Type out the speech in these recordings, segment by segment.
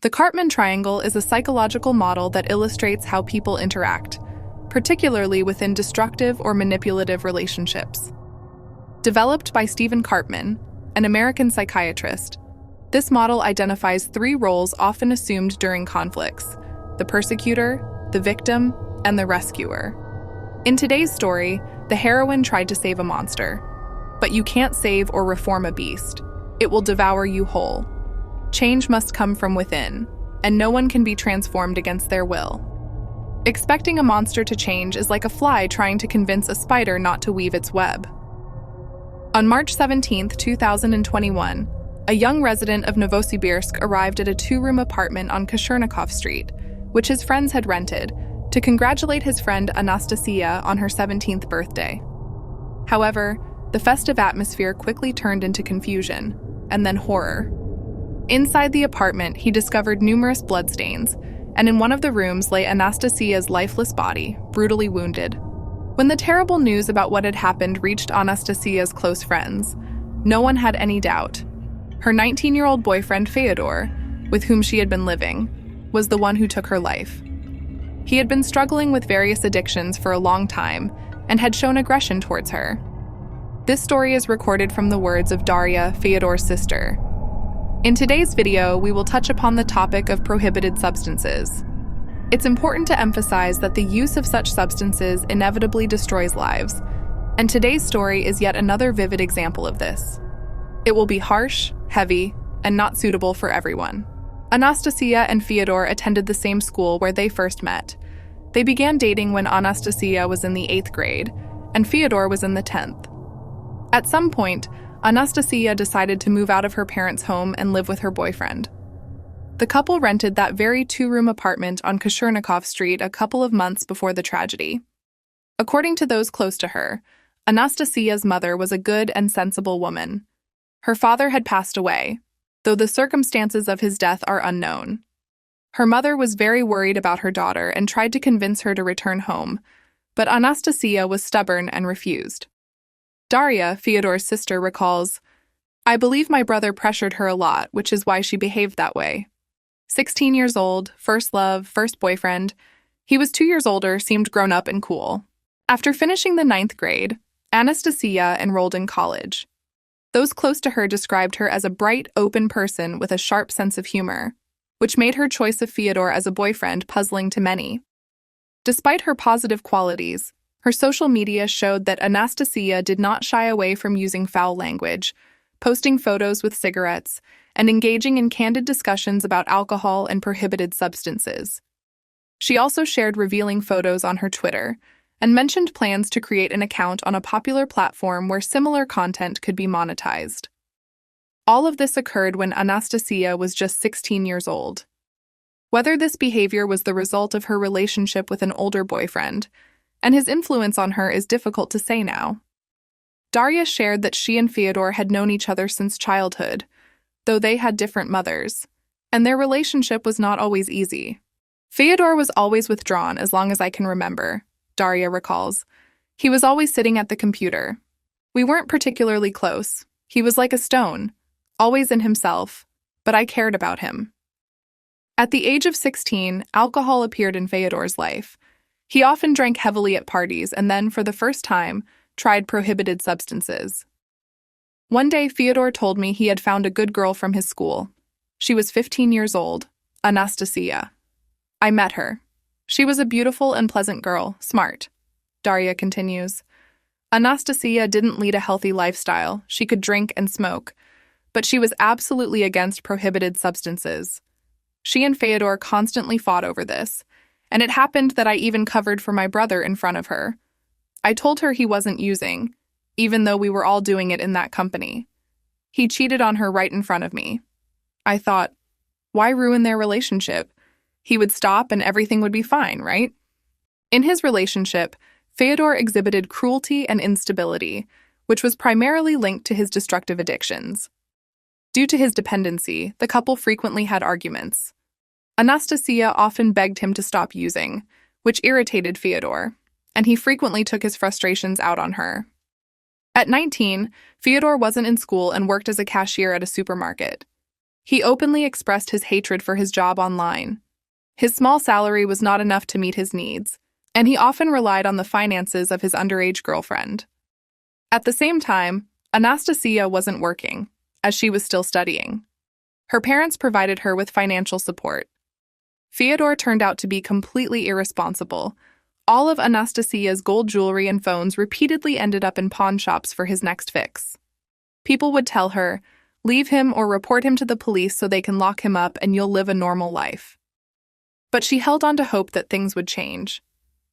The Cartman triangle is a psychological model that illustrates how people interact, particularly within destructive or manipulative relationships. Developed by Stephen Cartman, an American psychiatrist, this model identifies three roles often assumed during conflicts: the persecutor, the victim, and the rescuer. In today's story, the heroine tried to save a monster. But you can't save or reform a beast. It will devour you whole. Change must come from within, and no one can be transformed against their will. Expecting a monster to change is like a fly trying to convince a spider not to weave its web. On March 17, 2021, a young resident of Novosibirsk arrived at a two-room apartment on Kashirnikov Street, which his friends had rented, to congratulate his friend Anastasia on her 17th birthday. However, the festive atmosphere quickly turned into confusion, and then horror. Inside the apartment, he discovered numerous bloodstains, and in one of the rooms lay Anastasia's lifeless body, brutally wounded. When the terrible news about what had happened reached Anastasia's close friends, no one had any doubt. Her 19-year-old boyfriend, Fyodor, with whom she had been living, was the one who took her life. He had been struggling with various addictions for a long time and had shown aggression towards her. This story is recorded from the words of Daria, Fyodor's sister. In today's video, we will touch upon the topic of prohibited substances. It's important to emphasize that the use of such substances inevitably destroys lives, and today's story is yet another vivid example of this. It will be harsh, heavy, and not suitable for everyone. Anastasia and Fyodor attended the same school where they first met. They began dating when Anastasia was in the 8th grade, and Fyodor was in the 10th. At some point, Anastasia decided to move out of her parents' home and live with her boyfriend. The couple rented that very two-room apartment on Kashirnikov Street a couple of months before the tragedy. According to those close to her, Anastasia's mother was a good and sensible woman. Her father had passed away, though the circumstances of his death are unknown. Her mother was very worried about her daughter and tried to convince her to return home, but Anastasia was stubborn and refused. Daria, Fyodor's sister, recalls, "I believe my brother pressured her a lot, which is why she behaved that way. 16 years old, first love, first boyfriend. He was 2 years older, seemed grown up and cool." After finishing the 9th grade, Anastasia enrolled in college. Those close to her described her as a bright, open person with a sharp sense of humor, which made her choice of Fyodor as a boyfriend puzzling to many. Despite her positive qualities, her social media showed that Anastasia did not shy away from using foul language, posting photos with cigarettes, and engaging in candid discussions about alcohol and prohibited substances. She also shared revealing photos on her Twitter and mentioned plans to create an account on a popular platform where similar content could be monetized. All of this occurred when Anastasia was just 16 years old. Whether this behavior was the result of her relationship with an older boyfriend and his influence on her is difficult to say now. Daria shared that she and Fyodor had known each other since childhood, though they had different mothers, and their relationship was not always easy. "Fyodor was always withdrawn as long as I can remember," Daria recalls. "He was always sitting at the computer. We weren't particularly close. He was like a stone, always in himself, but I cared about him." At the age of 16, alcohol appeared in Fyodor's life. He often drank heavily at parties and then, for the first time, tried prohibited substances. One day, Fyodor told me he had found a good girl from his school. She was 15 years old, Anastasia. "I met her. She was a beautiful and pleasant girl, smart," Daria continues. Anastasia didn't lead a healthy lifestyle. She could drink and smoke, but she was absolutely against prohibited substances. She and Fyodor constantly fought over this, and it happened that I even covered for my brother in front of her. I told her he wasn't using, even though we were all doing it in that company. He cheated on her right in front of me. I thought, why ruin their relationship? He would stop and everything would be fine, right? In his relationship, Fyodor exhibited cruelty and instability, which was primarily linked to his destructive addictions. Due to his dependency, the couple frequently had arguments. Anastasia often begged him to stop using, which irritated Fyodor, and he frequently took his frustrations out on her. At 19, Fyodor wasn't in school and worked as a cashier at a supermarket. He openly expressed his hatred for his job online. His small salary was not enough to meet his needs, and he often relied on the finances of his underage girlfriend. At the same time, Anastasia wasn't working, as she was still studying. Her parents provided her with financial support. Fyodor turned out to be completely irresponsible. All of Anastasia's gold jewelry and phones repeatedly ended up in pawn shops for his next fix. People would tell her, "Leave him or report him to the police so they can lock him up and you'll live a normal life." But she held on to hope that things would change.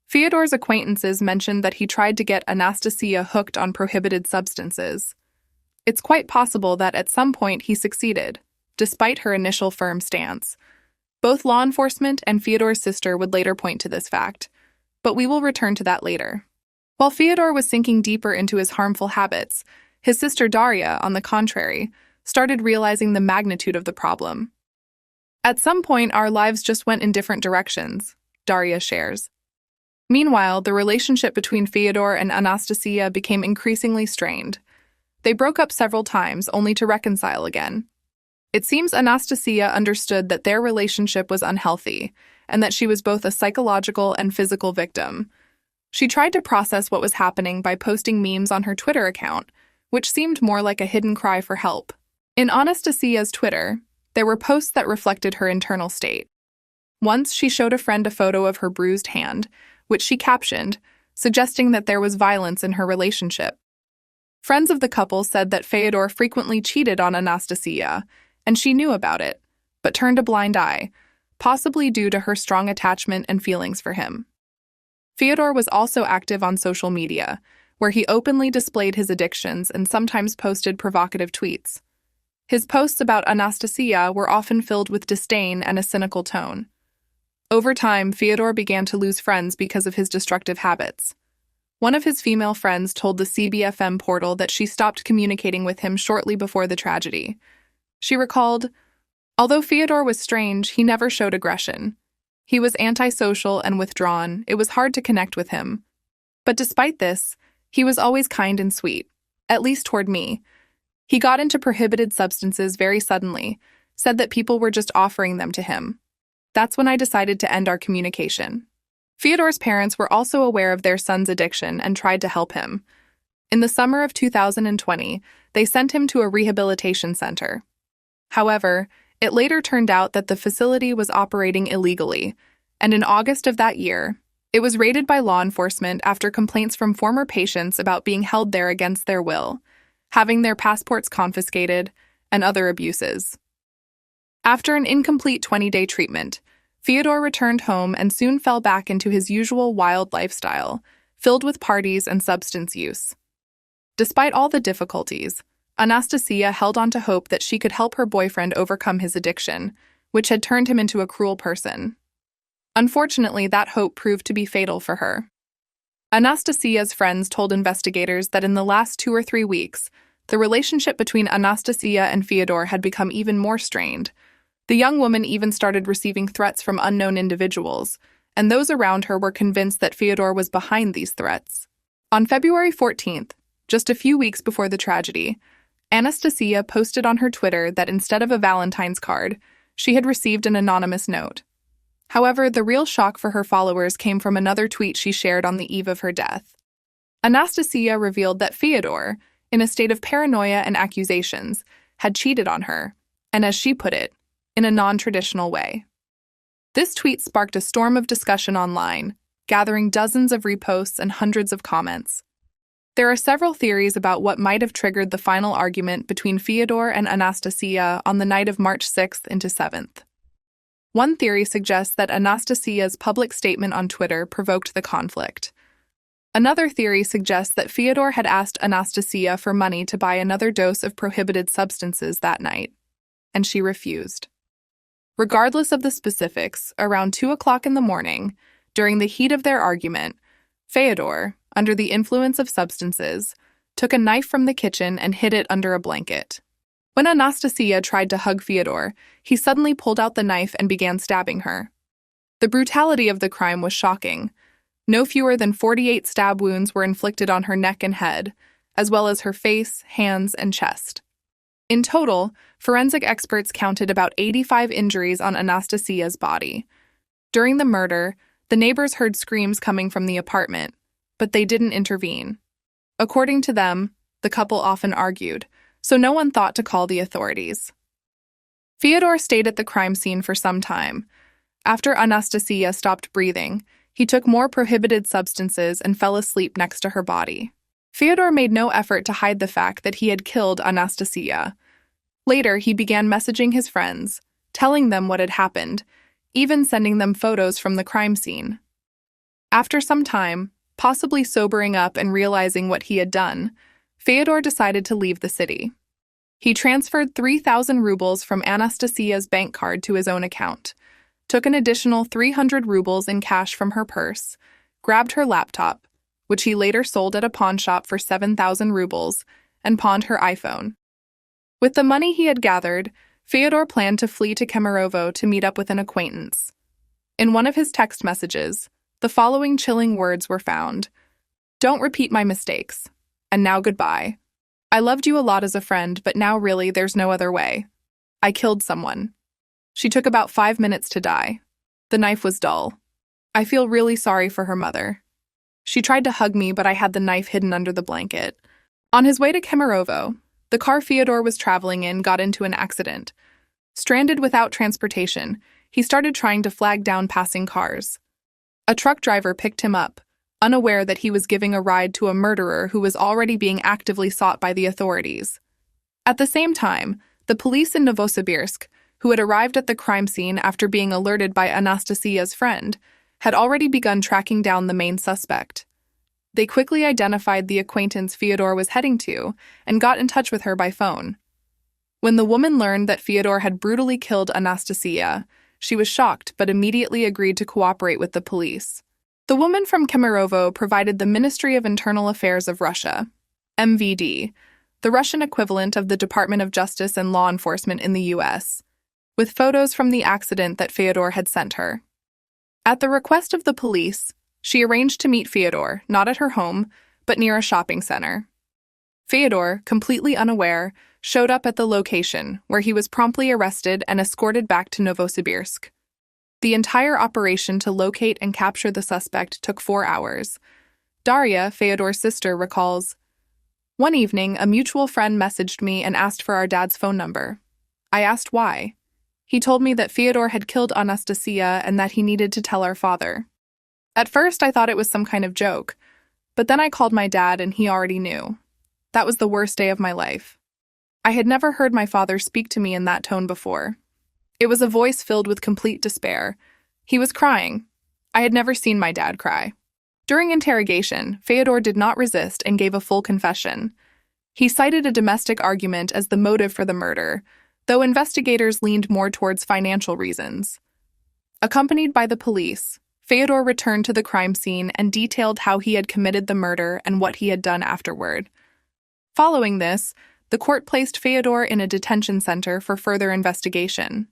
Fyodor's acquaintances mentioned that he tried to get Anastasia hooked on prohibited substances. It's quite possible that at some point he succeeded, despite her initial firm stance. Both law enforcement and Fyodor's sister would later point to this fact, but we will return to that later. While Fyodor was sinking deeper into his harmful habits, his sister Daria, on the contrary, started realizing the magnitude of the problem. "At some point, our lives just went in different directions," Daria shares. Meanwhile, the relationship between Fyodor and Anastasia became increasingly strained. They broke up several times, only to reconcile again. It seems Anastasia understood that their relationship was unhealthy, and that she was both a psychological and physical victim. She tried to process what was happening by posting memes on her Twitter account, which seemed more like a hidden cry for help. In Anastasia's Twitter, there were posts that reflected her internal state. Once, she showed a friend a photo of her bruised hand, which she captioned, suggesting that there was violence in her relationship. Friends of the couple said that Fyodor frequently cheated on Anastasia, and she knew about it, but turned a blind eye, possibly due to her strong attachment and feelings for him. Fyodor was also active on social media, where he openly displayed his addictions and sometimes posted provocative tweets. His posts about Anastasia were often filled with disdain and a cynical tone. Over time, Fyodor began to lose friends because of his destructive habits. One of his female friends told the CBFM portal that she stopped communicating with him shortly before the tragedy. She recalled, "Although Fyodor was strange, he never showed aggression. He was antisocial and withdrawn. It was hard to connect with him. But despite this, he was always kind and sweet, at least toward me. He got into prohibited substances very suddenly, said that people were just offering them to him. That's when I decided to end our communication." Fyodor's parents were also aware of their son's addiction and tried to help him. In the summer of 2020, they sent him to a rehabilitation center. However, it later turned out that the facility was operating illegally, and in August of that year, it was raided by law enforcement after complaints from former patients about being held there against their will, having their passports confiscated, and other abuses. After an incomplete 20-day treatment, Fyodor returned home and soon fell back into his usual wild lifestyle, filled with parties and substance use. Despite all the difficulties, Anastasia held on to hope that she could help her boyfriend overcome his addiction, which had turned him into a cruel person. Unfortunately, that hope proved to be fatal for her. Anastasia's friends told investigators that in the last 2 or 3 weeks, the relationship between Anastasia and Fyodor had become even more strained. The young woman even started receiving threats from unknown individuals, and those around her were convinced that Fyodor was behind these threats. On February 14th, just a few weeks before the tragedy, Anastasia posted on her Twitter that instead of a Valentine's card, she had received an anonymous note. However, the real shock for her followers came from another tweet she shared on the eve of her death. Anastasia revealed that Fyodor, in a state of paranoia and accusations, had cheated on her, and as she put it, in a non-traditional way. This tweet sparked a storm of discussion online, gathering dozens of reposts and hundreds of comments. There are several theories about what might have triggered the final argument between Fyodor and Anastasia on the night of March 6th into 7th. One theory suggests that Anastasia's public statement on Twitter provoked the conflict. Another theory suggests that Fyodor had asked Anastasia for money to buy another dose of prohibited substances that night, and she refused. Regardless of the specifics, around 2 o'clock in the morning, during the heat of their argument, Fyodor, under the influence of substances, took a knife from the kitchen and hid it under a blanket. When Anastasia tried to hug Fyodor, he suddenly pulled out the knife and began stabbing her. The brutality of the crime was shocking. No fewer than 48 stab wounds were inflicted on her neck and head, as well as her face, hands, and chest. In total, forensic experts counted about 85 injuries on Anastasia's body. During the murder, the neighbors heard screams coming from the apartment, but they didn't intervene. According to them, the couple often argued, so no one thought to call the authorities. Fyodor stayed at the crime scene for some time. After Anastasia stopped breathing, he took more prohibited substances and fell asleep next to her body. Fyodor made no effort to hide the fact that he had killed Anastasia. Later, he began messaging his friends, telling them what had happened, even sending them photos from the crime scene. After some time, possibly sobering up and realizing what he had done, Fyodor decided to leave the city. He transferred 3,000 rubles from Anastasia's bank card to his own account, took an additional 300 rubles in cash from her purse, grabbed her laptop, which he later sold at a pawn shop for 7,000 rubles, and pawned her iPhone. With the money he had gathered, Fyodor planned to flee to Kemerovo to meet up with an acquaintance. In one of his text messages, the following chilling words were found. "Don't repeat my mistakes. And now goodbye. I loved you a lot as a friend, but now really there's no other way. I killed someone. She took about 5 minutes to die. The knife was dull. I feel really sorry for her mother. She tried to hug me, but I had the knife hidden under the blanket." On his way to Kemerovo, the car Fyodor was traveling in got into an accident. Stranded without transportation, he started trying to flag down passing cars. A truck driver picked him up, unaware that he was giving a ride to a murderer who was already being actively sought by the authorities. At the same time, the police in Novosibirsk, who had arrived at the crime scene after being alerted by Anastasia's friend, had already begun tracking down the main suspect. They quickly identified the acquaintance Fyodor was heading to and got in touch with her by phone. When the woman learned that Fyodor had brutally killed Anastasia, she was shocked but immediately agreed to cooperate with the police. The woman from Kemerovo provided the Ministry of Internal Affairs of Russia, MVD, the Russian equivalent of the Department of Justice and Law Enforcement in the U.S., with photos from the accident that Fyodor had sent her. At the request of the police, she arranged to meet Fyodor, not at her home, but near a shopping center. Fyodor, completely unaware, showed up at the location, where he was promptly arrested and escorted back to Novosibirsk. The entire operation to locate and capture the suspect took 4 hours. Daria, Fyodor's sister, recalls, "One evening, a mutual friend messaged me and asked for our dad's phone number. I asked why. He told me that Fyodor had killed Anastasia and that he needed to tell our father. At first, I thought it was some kind of joke, but then I called my dad and he already knew. That was the worst day of my life. I had never heard my father speak to me in that tone before. It was a voice filled with complete despair. He was crying. I had never seen my dad cry." During interrogation, Fyodor did not resist and gave a full confession. He cited a domestic argument as the motive for the murder, though investigators leaned more towards financial reasons. Accompanied by the police, Fyodor returned to the crime scene and detailed how he had committed the murder and what he had done afterward. Following this, the court placed Fyodor in a detention center for further investigation.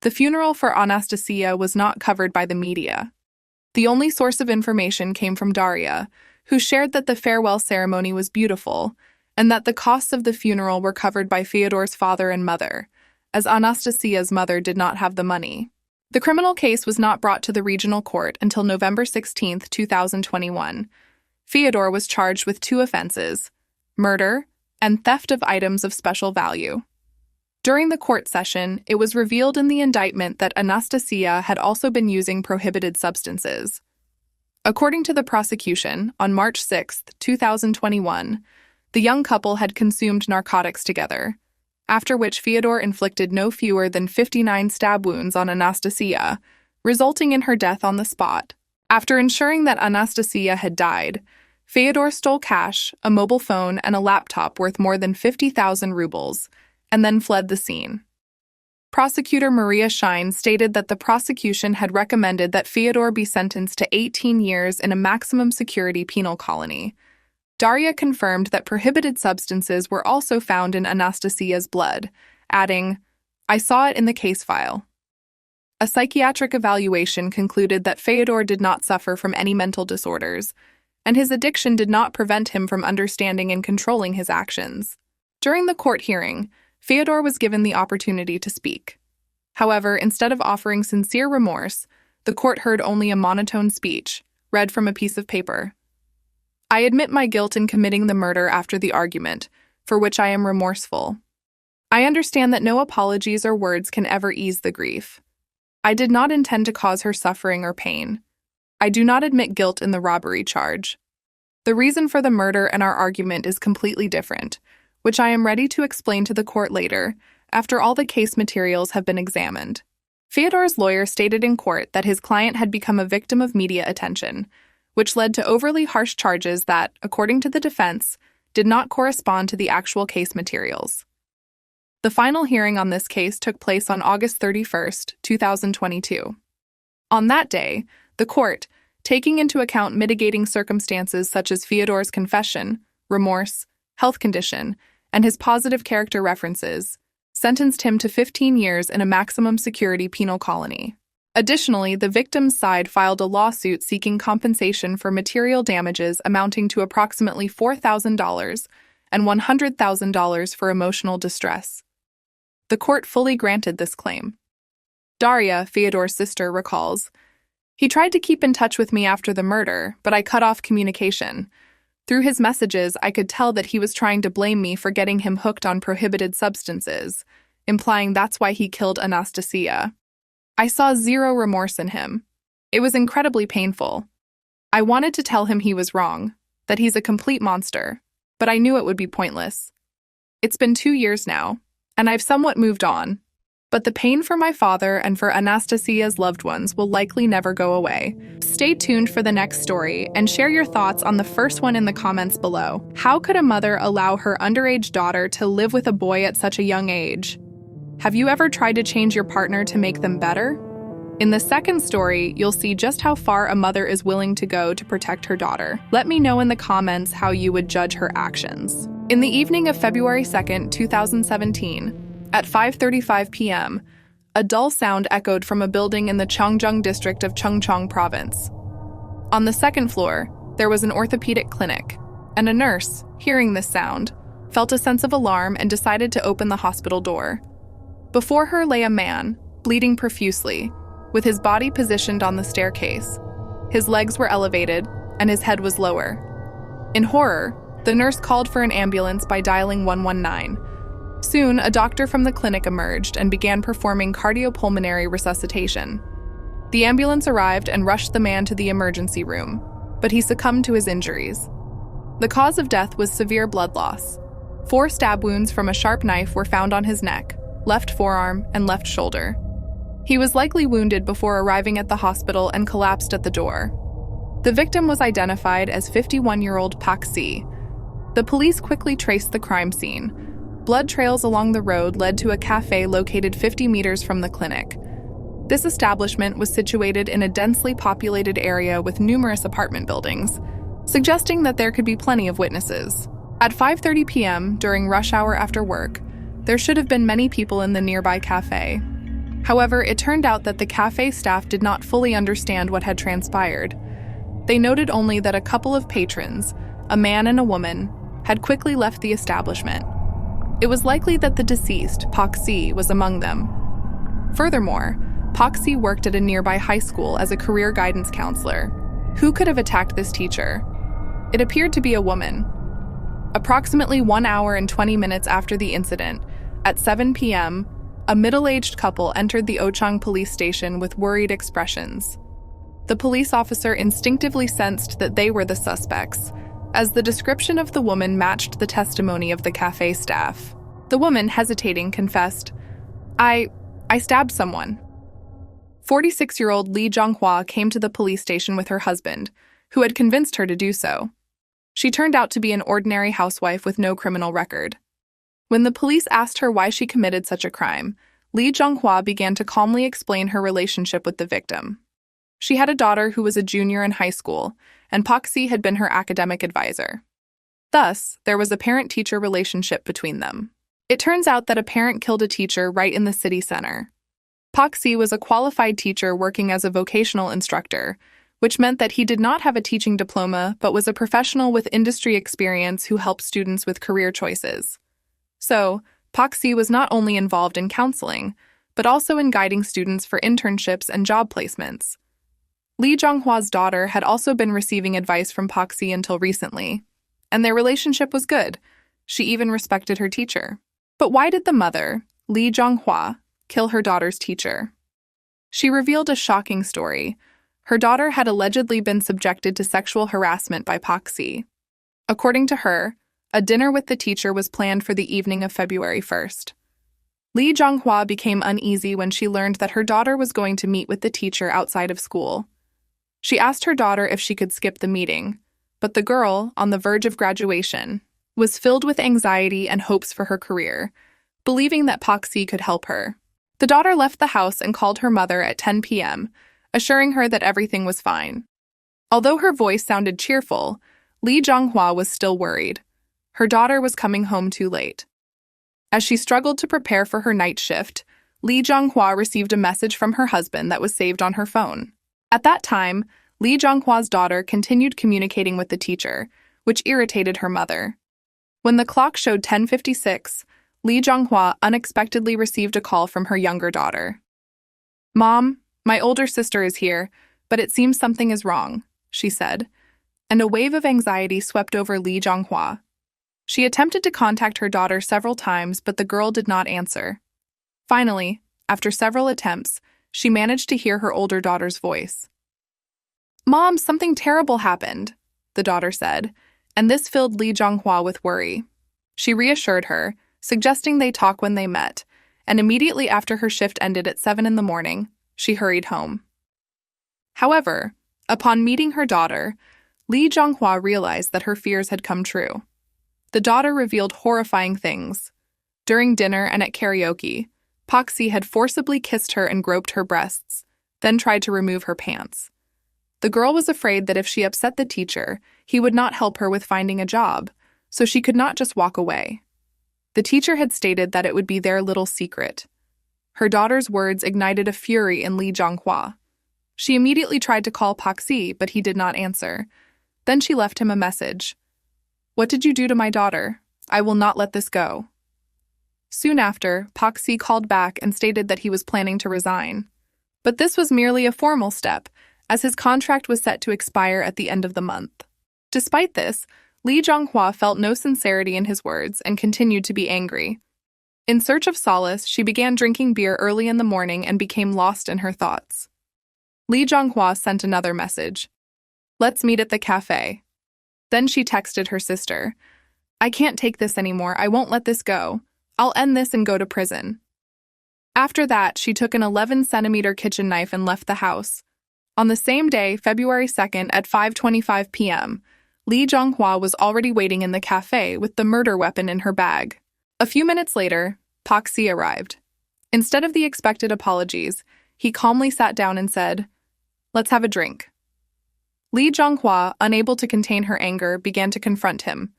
The funeral for Anastasia was not covered by the media. The only source of information came from Daria, who shared that the farewell ceremony was beautiful and that the costs of the funeral were covered by Fyodor's father and mother, as Anastasia's mother did not have the money. The criminal case was not brought to the regional court until November 16, 2021. Fyodor was charged with 2 offenses, murder and theft of items of special value. During the court session, it was revealed in the indictment that Anastasia had also been using prohibited substances. According to the prosecution, on March 6, 2021, the young couple had consumed narcotics together, after which Fyodor inflicted no fewer than 59 stab wounds on Anastasia, resulting in her death on the spot. After ensuring that Anastasia had died, Fyodor stole cash, a mobile phone, and a laptop worth more than 50,000 rubles, and then fled the scene. Prosecutor Maria Shine stated that the prosecution had recommended that Fyodor be sentenced to 18 years in a maximum security penal colony. Daria confirmed that prohibited substances were also found in Anastasia's blood, adding, "I saw it in the case file." A psychiatric evaluation concluded that Fyodor did not suffer from any mental disorders, and his addiction did not prevent him from understanding and controlling his actions. During the court hearing, Fyodor was given the opportunity to speak. However, instead of offering sincere remorse, the court heard only a monotone speech, read from a piece of paper. I admit my guilt in committing the murder after the argument, for which I am remorseful. I understand that no apologies or words can ever ease the grief. I did not intend to cause her suffering or pain. I do not admit guilt in the robbery charge. The reason for the murder and our argument is completely different, which I am ready to explain to the court later, after all the case materials have been examined. Fyodor's lawyer stated in court that his client had become a victim of media attention, which led to overly harsh charges that, according to the defense, did not correspond to the actual case materials. The final hearing on this case took place on August 31, 2022. On that day, the court, taking into account mitigating circumstances such as Fyodor's confession, remorse, health condition, and his positive character references, sentenced him to 15 years in a maximum security penal colony. Additionally, the victim's side filed a lawsuit seeking compensation for material damages amounting to approximately $4,000 and $100,000 for emotional distress. The court fully granted this claim. Daria, Fyodor's sister, recalls, "He tried to keep in touch with me after the murder, but I cut off communication. Through his messages, I could tell that he was trying to blame me for getting him hooked on prohibited substances, implying that's why he killed Anastasia. I saw zero remorse in him. It was incredibly painful. I wanted to tell him he was wrong, that he's a complete monster, but I knew it would be pointless. It's been 2 years now, and I've somewhat moved on, but the pain for my father and for Anastasia's loved ones will likely never go away." Stay tuned for the next story and share your thoughts on the first one in the comments below. How could a mother allow her underage daughter to live with a boy at such a young age? Have you ever tried to change your partner to make them better? In the second story, you'll see just how far a mother is willing to go to protect her daughter. Let me know in the comments how you would judge her actions. In the evening of February 2nd, 2017, at 5:35 p.m., a dull sound echoed from a building in the Cheongjung district of Chungcheong province. On the second floor, there was an orthopedic clinic, and a nurse, hearing this sound, felt a sense of alarm and decided to open the hospital door. Before her lay a man, bleeding profusely, with his body positioned on the staircase. His legs were elevated, and his head was lower. In horror, the nurse called for an ambulance by dialing 119. Soon, a doctor from the clinic emerged and began performing cardiopulmonary resuscitation. The ambulance arrived and rushed the man to the emergency room, but he succumbed to his injuries. The cause of death was severe blood loss. 4 stab wounds from a sharp knife were found on his neck, left forearm, and left shoulder. He was likely wounded before arriving at the hospital and collapsed at the door. The victim was identified as 51-year-old Paak See. The police quickly traced the crime scene. Blood trails along the road led to a café located 50 meters from the clinic. This establishment was situated in a densely populated area with numerous apartment buildings, suggesting that there could be plenty of witnesses. At 5:30 p.m., during rush hour after work, there should have been many people in the nearby café. However, it turned out that the café staff did not fully understand what had transpired. They noted only that a couple of patrons, a man and a woman, had quickly left the establishment. It was likely that the deceased, Paak See, was among them. Furthermore, Paak See worked at a nearby high school as a career guidance counselor. Who could have attacked this teacher? It appeared to be a woman. Approximately 1 hour and 20 minutes after the incident, at 7 p.m., a middle-aged couple entered the Ochang police station with worried expressions. The police officer instinctively sensed that they were the suspects, as the description of the woman matched the testimony of the café staff. The woman, hesitating, confessed, I stabbed someone." 46-year-old Lee Jonghwa came to the police station with her husband, who had convinced her to do so. She turned out to be an ordinary housewife with no criminal record. When the police asked her why she committed such a crime, Lee Jonghwa began to calmly explain her relationship with the victim. She had a daughter who was a junior in high school, and Paak See had been her academic advisor. Thus, there was a parent-teacher relationship between them. It turns out that a parent killed a teacher right in the city center. Paak See was a qualified teacher working as a vocational instructor, which meant that he did not have a teaching diploma but was a professional with industry experience who helped students with career choices. So, Paak See was not only involved in counseling, but also in guiding students for internships and job placements. Lee Jonghwa's daughter had also been receiving advice from Paak See until recently, and their relationship was good. She even respected her teacher. But why did the mother, Lee Jonghwa, kill her daughter's teacher? She revealed a shocking story. Her daughter had allegedly been subjected to sexual harassment by Paak See. According to her, a dinner with the teacher was planned for the evening of February 1st. Lee Jonghwa became uneasy when she learned that her daughter was going to meet with the teacher outside of school. She asked her daughter if she could skip the meeting, but the girl, on the verge of graduation, was filled with anxiety and hopes for her career, believing that Paak See could help her. The daughter left the house and called her mother at 10 p.m., assuring her that everything was fine. Although her voice sounded cheerful, Lee Jonghwa was still worried. Her daughter was coming home too late. As she struggled to prepare for her night shift, Lee Jonghwa received a message from her husband that was saved on her phone. At that time, Lee Jonghwa's daughter continued communicating with the teacher, which irritated her mother. When the clock showed 10:56, Lee Jonghwa unexpectedly received a call from her younger daughter. "Mom, my older sister is here, but it seems something is wrong," she said, and a wave of anxiety swept over Lee Jonghwa. She attempted to contact her daughter several times, but the girl did not answer. Finally, after several attempts, she managed to hear her older daughter's voice. "Mom, something terrible happened," the daughter said, and this filled Lee Jonghwa with worry. She reassured her, suggesting they talk when they met, and immediately after her shift ended at 7 in the morning, she hurried home. However, upon meeting her daughter, Lee Jonghwa realized that her fears had come true. The daughter revealed horrifying things. During dinner and at karaoke, Paak See had forcibly kissed her and groped her breasts, then tried to remove her pants. The girl was afraid that if she upset the teacher, he would not help her with finding a job, so she could not just walk away. The teacher had stated that it would be their little secret. Her daughter's words ignited a fury in Lee Jonghwa. She immediately tried to call Paak See, but he did not answer. Then she left him a message. "What did you do to my daughter? I will not let this go." Soon after, Paak See called back and stated that he was planning to resign. But this was merely a formal step, as his contract was set to expire at the end of the month. Despite this, Lee Jonghwa felt no sincerity in his words and continued to be angry. In search of solace, she began drinking beer early in the morning and became lost in her thoughts. Lee Jonghwa sent another message. "Let's meet at the café." Then she texted her sister. "I can't take this anymore. I won't let this go. I'll end this and go to prison." After that, she took an 11-centimeter kitchen knife and left the house. On the same day, February 2nd at 5:25 p.m., Lee Jonghwa was already waiting in the café with the murder weapon in her bag. A few minutes later, Paak See arrived. Instead of the expected apologies, he calmly sat down and said, "Let's have a drink." Lee Jonghwa, unable to contain her anger, began to confront him.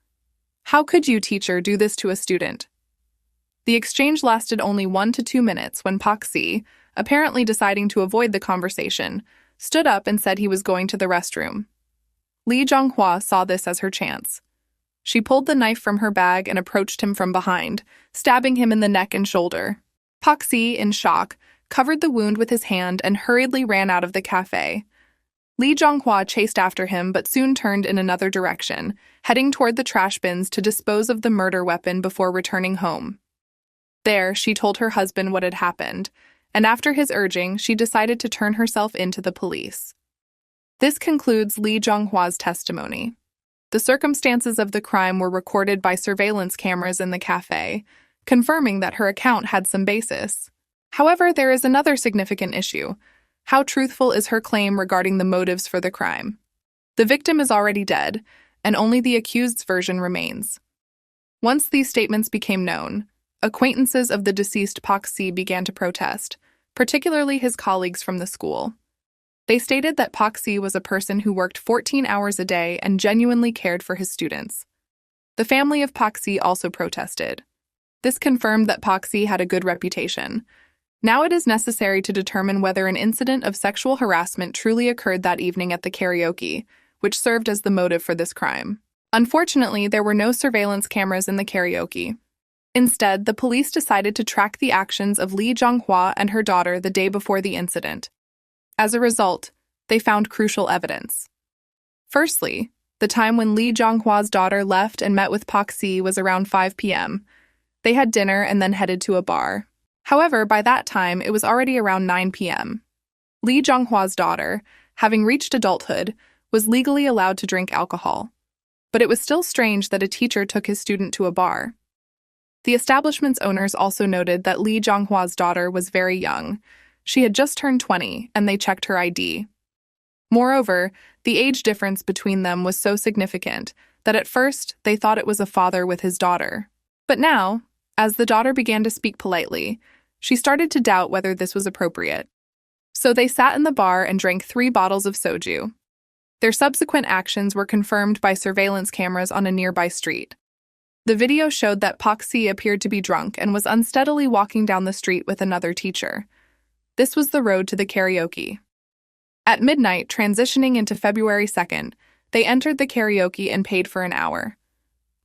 "How could you, teacher, do this to a student?" The exchange lasted only 1 to 2 minutes when Paak See, apparently deciding to avoid the conversation, stood up and said he was going to the restroom. Lee Jonghwa saw this as her chance. She pulled the knife from her bag and approached him from behind, stabbing him in the neck and shoulder. Paak See, in shock, covered the wound with his hand and hurriedly ran out of the café. Lee Jonghwa chased after him but soon turned in another direction, heading toward the trash bins to dispose of the murder weapon before returning home. There, she told her husband what had happened, and after his urging, she decided to turn herself in to the police. This concludes Lee Jonghwa's testimony. The circumstances of the crime were recorded by surveillance cameras in the café, confirming that her account had some basis. However, there is another significant issue. How truthful is her claim regarding the motives for the crime? The victim is already dead, and only the accused's version remains. Once these statements became known, acquaintances of the deceased Paak See began to protest, particularly his colleagues from the school. They stated that Paak See was a person who worked 14 hours a day and genuinely cared for his students. The family of Paak See also protested. This confirmed that Paak See had a good reputation. Now it is necessary to determine whether an incident of sexual harassment truly occurred that evening at the karaoke, which served as the motive for this crime. Unfortunately, there were no surveillance cameras in the karaoke. Instead, the police decided to track the actions of Lee Jong-hwa and her daughter the day before the incident. As a result, they found crucial evidence. Firstly, the time when Lee Jong-hwa's daughter left and met with Paak See was around 5 p.m. They had dinner and then headed to a bar. However, by that time, it was already around 9 p.m. Lee Jong-hwa's daughter, having reached adulthood, was legally allowed to drink alcohol. But it was still strange that a teacher took his student to a bar. The establishment's owners also noted that Lee Jong-hwa's daughter was very young. She had just turned 20, and they checked her ID. Moreover, the age difference between them was so significant that at first they thought it was a father with his daughter. But now, as the daughter began to speak politely, she started to doubt whether this was appropriate. So they sat in the bar and drank 3 bottles of soju. Their subsequent actions were confirmed by surveillance cameras on a nearby street. The video showed that Paak See appeared to be drunk and was unsteadily walking down the street with another teacher. This was the road to the karaoke. At midnight, transitioning into February 2nd, they entered the karaoke and paid for an hour.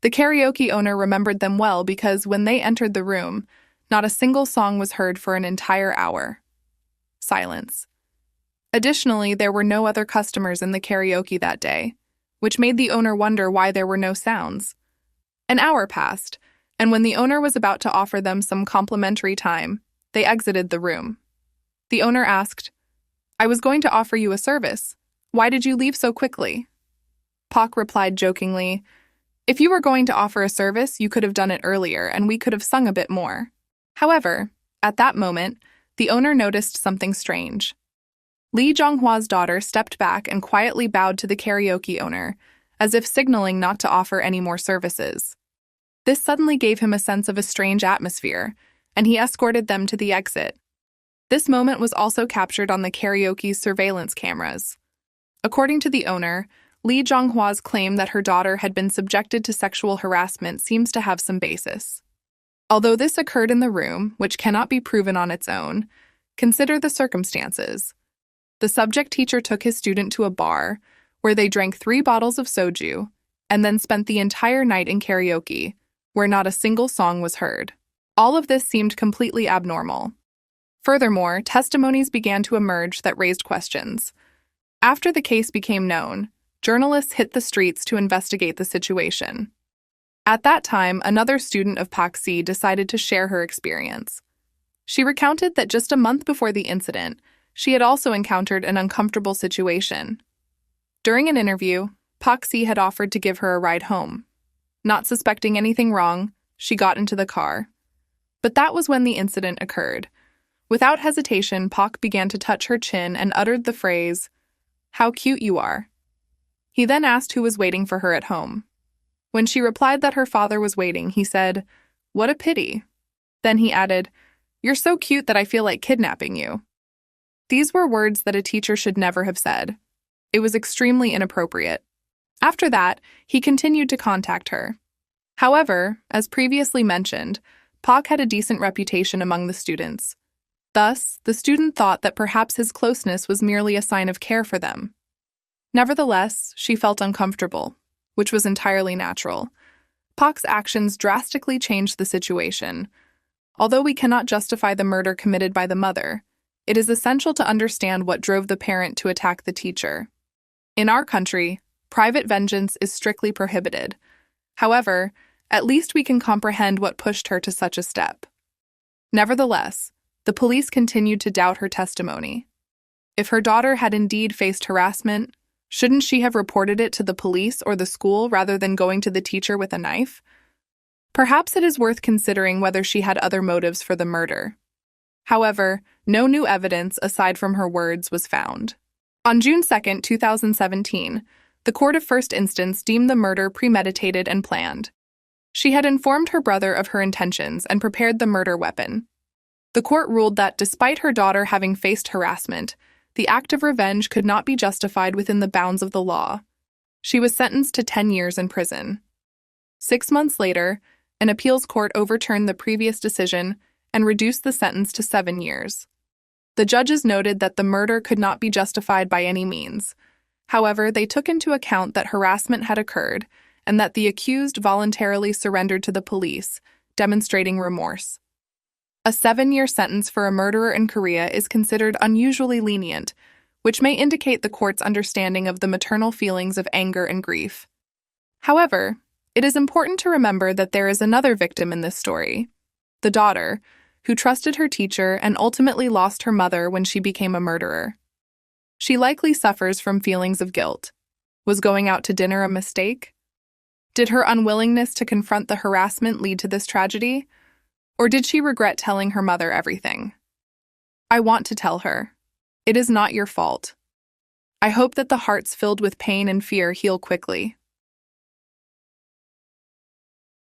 The karaoke owner remembered them well because when they entered the room, not a single song was heard for an entire hour. Silence. Additionally, there were no other customers in the karaoke that day, which made the owner wonder why there were no sounds. An hour passed, and when the owner was about to offer them some complimentary time, they exited the room. The owner asked, "I was going to offer you a service. Why did you leave so quickly?" Paak replied jokingly, "If you were going to offer a service, you could have done it earlier and we could have sung a bit more." However, at that moment, the owner noticed something strange. Lee Jong-hwa's daughter stepped back and quietly bowed to the karaoke owner, as if signaling not to offer any more services. This suddenly gave him a sense of a strange atmosphere, and he escorted them to the exit. This moment was also captured on the karaoke's surveillance cameras. According to the owner, Lee Jong-hwa's claim that her daughter had been subjected to sexual harassment seems to have some basis. Although this occurred in the room, which cannot be proven on its own, consider the circumstances. The subject teacher took his student to a bar, where they drank 3 bottles of soju, and then spent the entire night in karaoke, where not a single song was heard. All of this seemed completely abnormal. Furthermore, testimonies began to emerge that raised questions. After the case became known, journalists hit the streets to investigate the situation. At that time, another student of Paak See decided to share her experience. She recounted that just a month before the incident, she had also encountered an uncomfortable situation. During an interview, Paak See had offered to give her a ride home. Not suspecting anything wrong, she got into the car. But that was when the incident occurred. Without hesitation, Paak began to touch her chin and uttered the phrase, "How cute you are." He then asked who was waiting for her at home. When she replied that her father was waiting, he said, "What a pity." Then he added, "You're so cute that I feel like kidnapping you." These were words that a teacher should never have said. It was extremely inappropriate. After that, he continued to contact her. However, as previously mentioned, Paak had a decent reputation among the students. Thus, the student thought that perhaps his closeness was merely a sign of care for them. Nevertheless, she felt uncomfortable, which was entirely natural. Paak's actions drastically changed the situation. Although we cannot justify the murder committed by the mother, it is essential to understand what drove the parent to attack the teacher. In our country, private vengeance is strictly prohibited. However, at least we can comprehend what pushed her to such a step. Nevertheless, the police continued to doubt her testimony. If her daughter had indeed faced harassment, shouldn't she have reported it to the police or the school rather than going to the teacher with a knife? Perhaps it is worth considering whether she had other motives for the murder. However, no new evidence aside from her words was found. On June 2, 2017, the Court of First Instance deemed the murder premeditated and planned. She had informed her brother of her intentions and prepared the murder weapon. The court ruled that despite her daughter having faced harassment, the act of revenge could not be justified within the bounds of the law. She was sentenced to 10 years in prison. 6 months later, an appeals court overturned the previous decision and reduced the sentence to 7 years. The judges noted that the murder could not be justified by any means. However, they took into account that harassment had occurred and that the accused voluntarily surrendered to the police, demonstrating remorse. A 7-year sentence for a murderer in Korea is considered unusually lenient, which may indicate the court's understanding of the maternal feelings of anger and grief. However, it is important to remember that there is another victim in this story, the daughter, who trusted her teacher and ultimately lost her mother when she became a murderer. She likely suffers from feelings of guilt. Was going out to dinner a mistake? Did her unwillingness to confront the harassment lead to this tragedy? Or did she regret telling her mother everything? I want to tell her. It is not your fault. I hope that the hearts filled with pain and fear heal quickly.